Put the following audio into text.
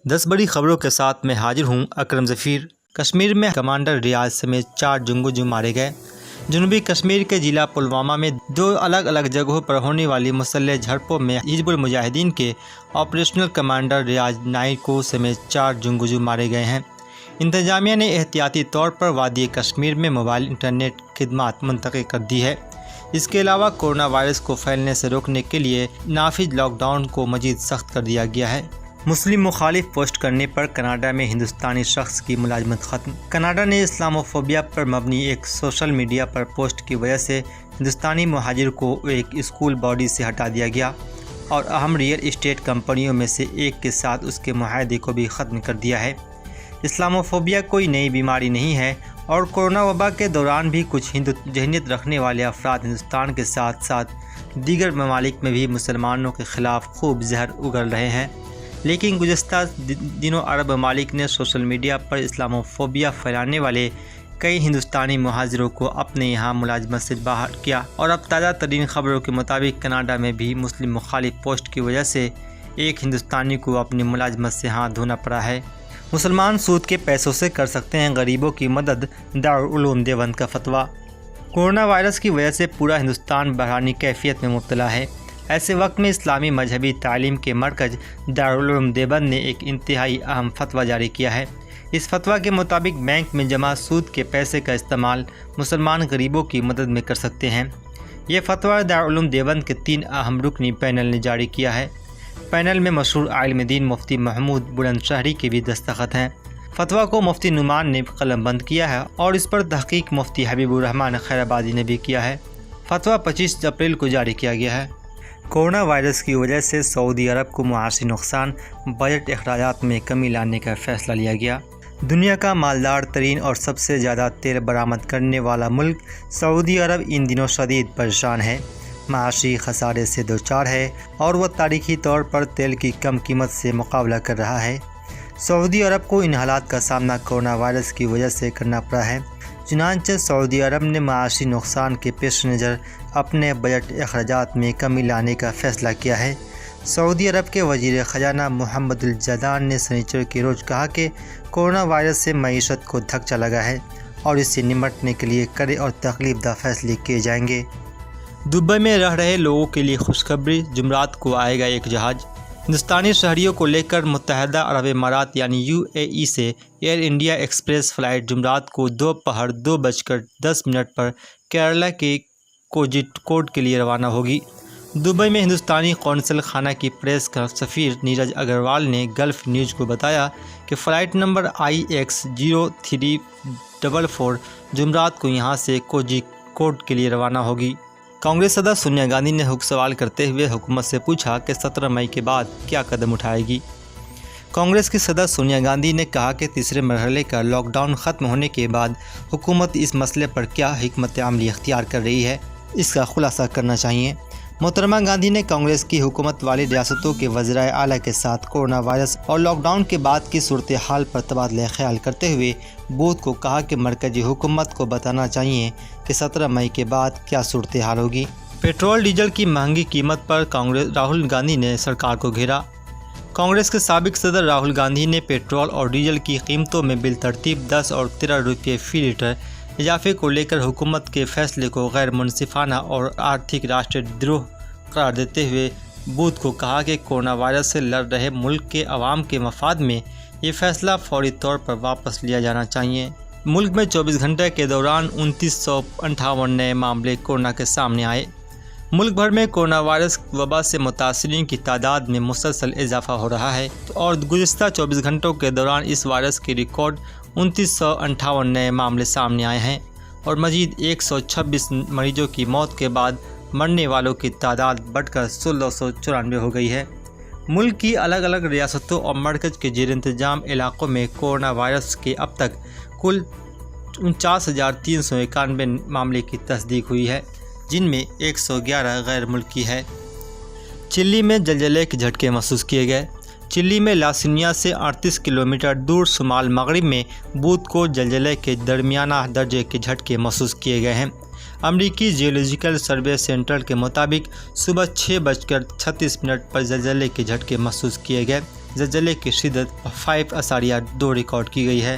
10 बड़ी खबरों के साथ मैं हाजिर हूँ अकरम ज़फ़ीर। कश्मीर में कमांडर रियाज समेत 4 जंगजू मारे गए। जनूबी कश्मीर के ज़िला पुलवामा में 2 अलग अलग जगहों पर होने वाली मुसल्लह झड़पों में हिजबुल मुजाहिदीन के ऑपरेशनल कमांडर रियाज नाइको समेत 4 जंगजू मारे गए हैं। इंतजामिया ने एहतियाती तौर पर वादी कश्मीर में मोबाइल इंटरनेट खिदमात मुंतक़िल कर दी है। इसके अलावा कोरोना वायरस को फैलने से रोकने के लिए नाफिज लॉकडाउन को मज़ीद सख्त कर दिया गया है। मुस्लिम मुखालिफ पोस्ट करने पर कनाडा में हिंदुस्तानी शख्स की मुलाजमत ख़त्म। कनाडा ने इस्लामोफोबिया पर मबनी एक सोशल मीडिया पर पोस्ट की वजह से हिंदुस्तानी महाजिर को एक स्कूल बॉडी से हटा दिया गया और अहम रियल इस्टेट कंपनियों में से एक के साथ उसके मुआहदे को भी ख़त्म कर दिया है। इस्लामोफोबिया कोई नई बीमारी नहीं है और कोरोना वबा के दौरान भी कुछ हिंदू जहनीत रखने वाले अफराद हिंदुस्तान के साथ साथ दीगर ममालिक में भी मुसलमानों के ख़िलाफ़ खूब जहर उगल रहे हैं। लेकिन गुज़श्ता दिनों अरब ममालिक ने सोशल मीडिया पर इस्लामोफोबिया फैलाने वाले कई हिंदुस्तानी मुहाजिरों को अपने यहाँ मुलाजमत से बाहर किया और अब ताज़ा तरीन खबरों के मुताबिक कनाडा में भी मुस्लिम मुखालिफ पोस्ट की वजह से एक हिंदुस्तानी को अपनी मुलाजमत से हाथ धोना पड़ा है। मुसलमान सूद के पैसों से कर सकते हैं गरीबों की मदद, दारुल उलूम देवबंद का फतवा। कोरोना वायरस की वजह से पूरा हिंदुस्तान बहरानी कैफियत में मुब्तला है। ऐसे वक्त में इस्लामी मजहबी तालीम के मरकज़ दारुल उलूम देवबंद ने एक इंतहाई अहम फतवा जारी किया है। इस फतवा के मुताबिक बैंक में जमा सूद के पैसे का इस्तेमाल मुसलमान गरीबों की मदद में कर सकते हैं। ये फतवा दारुल उलूम देवबंद के 3 अहम रुकनी पैनल ने जारी किया है। पैनल में मशहूर आलिम दीन मुफ्ती महमूद बुलंदशहरी के भी दस्तखत हैं। फतवा को मुफ्ती नुमान ने कलमबंद किया है और इस पर तहकीक मुफ्ती हबीबुर रहमान खैराबादी ने भी किया है। फतवा 25 अप्रैल को जारी किया गया है। कोरोना वायरस की वजह से सऊदी अरब को मुआशी नुकसान, बजट अखराजात में कमी लाने का फ़ैसला लिया गया। दुनिया का मालदार तरीन और सबसे ज़्यादा तेल बरामद करने वाला मुल्क सऊदी अरब इन दिनों शदीद परेशान है, माशी खसारे से दोचार है और वह तारीख़ी तौर पर तेल की कम कीमत से मुकाबला कर रहा है। सऊदी अरब को इन हालात का सामना कोरोना वायरस की वजह से करना पड़ा है। चुनांचे सऊदी अरब ने माशी नुकसान के पेश नज़र अपने बजट अखराजात में कमी लाने का फ़ैसला किया है। सऊदी अरब के वज़ीर ख़जाना मोहम्मदुल जदान ने शनिचर के रोज़ कहा कि कोरोना वायरस से मईशत को धक्का लगा है और इससे निपटने के लिए कड़े और तकलीफ़दा फ़ैसले किए जाएंगे। दुबई में रह रहे लोगों के लिए खुशखबरी, जुमरात को आएगा एक जहाज़। हिंदुस्तानी शहरियों को लेकर मुत्तहदा अरब इमारात यानी UAE से एयर इंडिया एक्सप्रेस फ़्लाइट जुमरात को दोपहर 2:10 पर केरला के कोझिकोड के लिए रवाना होगी। दुबई में हिंदुस्तानी कौंसल खाना की प्रेस का सफ़ीर नीरज अग्रवाल ने गल्फ़ न्यूज़ को बताया कि फ़्लाइट नंबर IX 0344 जुमरात को यहां से कोझिकोड के लिए रवाना होगी। कांग्रेस सदस्य सोनिया गांधी ने सवाल करते हुए हुकूमत से पूछा कि 17 मई के बाद क्या कदम उठाएगी। कांग्रेस की सदस्य सोनिया गांधी ने कहा कि तीसरे मरहले का लॉकडाउन ख़त्म होने के बाद हुकूमत इस मसले पर क्या हिकमत अमली इख्तियार कर रही है, इसका खुलासा करना चाहिए। मोहतरमा गांधी ने कांग्रेस की हुकूमत वाली रियासतों के वज़ीर आला के साथ कोरोना वायरस और लॉकडाउन के बाद की सूरत हाल पर तबादला ख्याल करते हुए बूथ को कहा कि मरकज़ी हुकूमत को बताना चाहिए कि 17 मई के बाद क्या सूरत हाल होगी। पेट्रोल डीजल की महंगी कीमत पर कांग्रेस राहुल गांधी ने सरकार को घेरा। कांग्रेस के साबिक सदर राहुल गांधी ने पेट्रोल और डीजल की कीमतों में बिलतरतीब 10 और 13 रुपये फ़ी लीटर इजाफे को लेकर हुकूमत के फ़ैसले को गैर मुनसिफाना और आर्थिक राष्ट्रद्रोह करार देते हुए बूथ को कहा कि कोरोना वायरस से लड़ रहे मुल्क के अवाम के मफाद में ये फ़ैसला फौरी तौर पर वापस लिया जाना चाहिए। मुल्क में 24 घंटे के दौरान 2958 नए मामले कोरोना के सामने आए। मुल्क भर में कोरोना वायरस वबा से मुतासिरीन की तादाद में मुसलसल इजाफा हो रहा है और गुज़श्ता 24 घंटों के दौरान इस वायरस के रिकॉर्ड 2958 नए मामले सामने आए हैं और मज़ीद 126 मरीजों की मौत के बाद मरने वालों की तादाद बढ़कर 1694 हो गई है। मुल्क की अलग अलग रियासतों और मरकज़ के ज़ेर इंतज़ाम इलाक़ों में कोरोना वायरस के अब तक कुल 49,391 मामले की तस्दीक हुई है, जिनमें 111 गैर मुल्की है। चिली में जलजले के झटके महसूस किए गए। चिली में लासिनिया से 38 किलोमीटर दूर शुमाल मगरिब में बुध को जलजले के दरमियाना दर्जे के झटके महसूस किए गए हैं। अमरीकी जियोलॉजिकल सर्वे सेंटर के मुताबिक सुबह 6:36 पर जलजले के झटके महसूस किए गए। زلزلے کی شدت 5.2 ریکارڈ کی گئی ہے۔